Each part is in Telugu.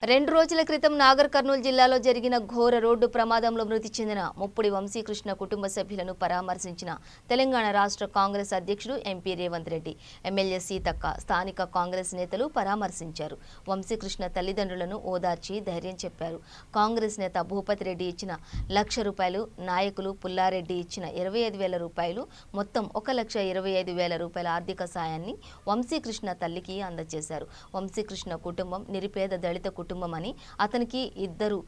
2 రోజుల క్రితం నాగర్ కర్నూలు జిల్లాలో జరిగిన ఘోర రోడ్డు ప్రమాదంలో మృతి చెందిన ముప్పుడి వంశీకృష్ణ కుటుంబ సభ్యులను పరామర్శించిన తెలంగాణ రాష్ట్ర కాంగ్రెస్ అధ్యక్షుడు ఎంపీ రేవంత్ రెడ్డి, ఎమ్మెల్యే సీతక్క, స్థానిక కాంగ్రెస్ నేతలు పరామర్శించారు. వంశీకృష్ణ తల్లిదండ్రులను ఓదార్చి ధైర్యం చెప్పారు. కాంగ్రెస్ నేత భూపతి రెడ్డి ఇచ్చిన ₹1,00,000, నాయకులు పుల్లారెడ్డి ఇచ్చిన ₹25,000, మొత్తం ₹1,25,000 ఆర్థిక సాయాన్ని వంశీకృష్ణ తల్లికి అందజేశారు. వంశీకృష్ణ కుటుంబం నిరుపేద దళిత కుటుంబమని, అతనికి 2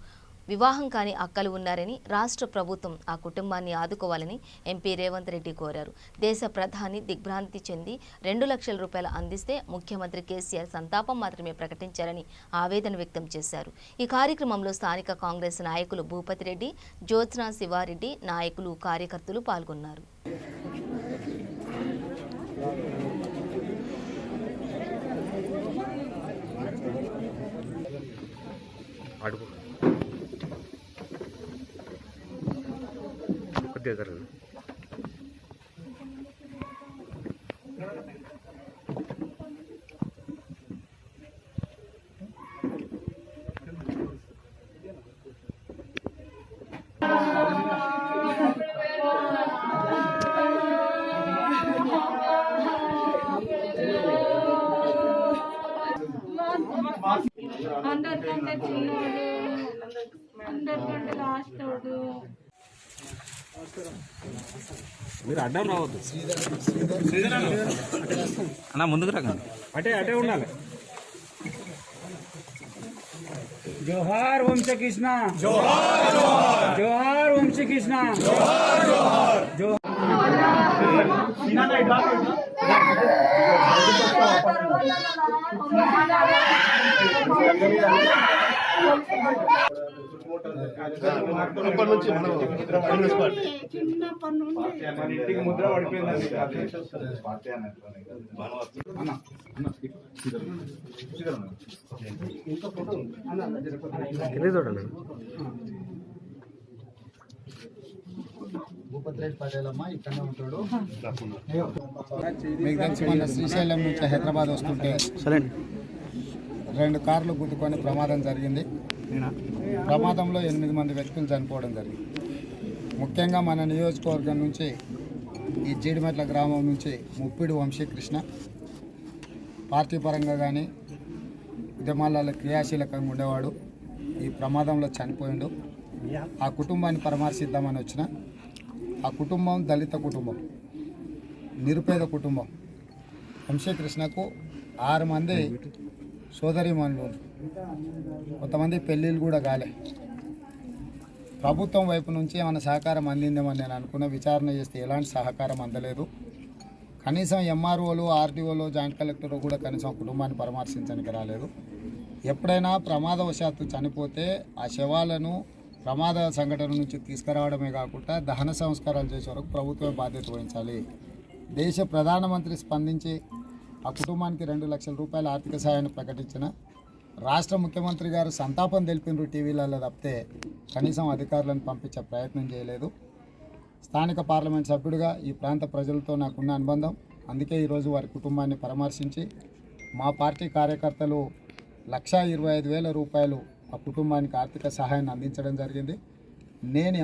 వివాహం కాని అక్కలు ఉన్నారని, రాష్ట్ర ప్రభుత్వం ఆ కుటుంబాన్ని ఆదుకోవాలని ఎంపీ రేవంత్ రెడ్డి కోరారు. దేశ ప్రధాని దిగ్భ్రాంతి చెంది ₹2,00,000 అందిస్తే ముఖ్యమంత్రి కేసీఆర్ సంతాపం మాత్రమే ప్రకటించారని ఆవేదన వ్యక్తం చేశారు. ఈ కార్యక్రమంలో స్థానిక కాంగ్రెస్ నాయకులు భూపతి రెడ్డి, జ్యోత్స్న శివారెడ్డి, నాయకులు, కార్యకర్తలు పాల్గొన్నారు. అడుగు కొద్దిగా జరగదు. అందరికంటే చిన్నోడు, అందరికంటే లాస్ట్ వాడు. మీరు అడ్డం రావద్దు అన్న, ముందుకు రాకండి, అటే ఉండాలి. జోహార్ వంశకృష్ణ, జోహార్ వంశకృష్ణ, జోహార్. ముద్ర పడిపోయిందండి. భూపతిరెడ్డి పటేలమ్మ ఇక్కడనే ఉంటాడు. మీకు తెలిసి మన శ్రీశైలం నుంచి హైదరాబాద్ వస్తుంటే 2 కార్లు గుద్దుకొని ప్రమాదం జరిగింది. ప్రమాదంలో 8 మంది వ్యక్తులు చనిపోవడం జరిగింది. ముఖ్యంగా మన నియోజకవర్గం నుంచి ఈ జీడిమెట్ల గ్రామం నుంచి ముప్పిడి వంశీకృష్ణ పార్టీ పరంగా కానీ ఉద్యమాలలో క్రియాశీలకంగా ఉండేవాడు. ఈ ప్రమాదంలో చనిపోయిండు. ఆ కుటుంబాన్ని పరామర్శిద్దామని వచ్చిన ఆ కుటుంబం దళిత కుటుంబం, నిరుపేద కుటుంబం. వంశీకృష్ణకు 6 మంది సోదరీమణులు, కొంతమంది పెళ్ళిళ్ళు కూడా కాలే. ప్రభుత్వం వైపు నుంచి ఏమైనా సహకారం అందిందేమని నేను అనుకున్న. విచారణ చేస్తే ఎలాంటి సహకారం అందలేదు. కనీసం ఎంఆర్ఓలు, ఆర్టీఓలు, జాయింట్ కలెక్టర్ కూడా కనీసం కుటుంబాన్ని పరామర్శించడానికి రాలేదు. ఎప్పుడైనా ప్రమాదవశాత్తు చనిపోతే ఆ శవాలను ప్రమాద సంఘటన నుంచి తీసుకురావడమే కాకుండా దహన సంస్కారాలు చేసే వరకు ప్రభుత్వమే బాధ్యత వహించాలి. దేశ ప్రధానమంత్రి స్పందించి ఆ కుటుంబానికి ₹2,00,000 ఆర్థిక సాయాన్ని ప్రకటించిన రాష్ట్ర ముఖ్యమంత్రి గారు సంతాపం తెలిపినరు టీవీలలో తప్పితే కనీసం అధికారులను పంపించే ప్రయత్నం చేయలేదు. స్థానిక పార్లమెంట్ సభ్యుడిగా ఈ ప్రాంత ప్రజలతో నాకున్న అనుబంధం, అందుకే ఈరోజు వారి కుటుంబాన్ని పరామర్శించి మా పార్టీ కార్యకర్తలు ₹1,25,000 ఆ కుటుంబానికి ఆర్థిక సహాయాన్ని అందించడం జరిగింది. నేను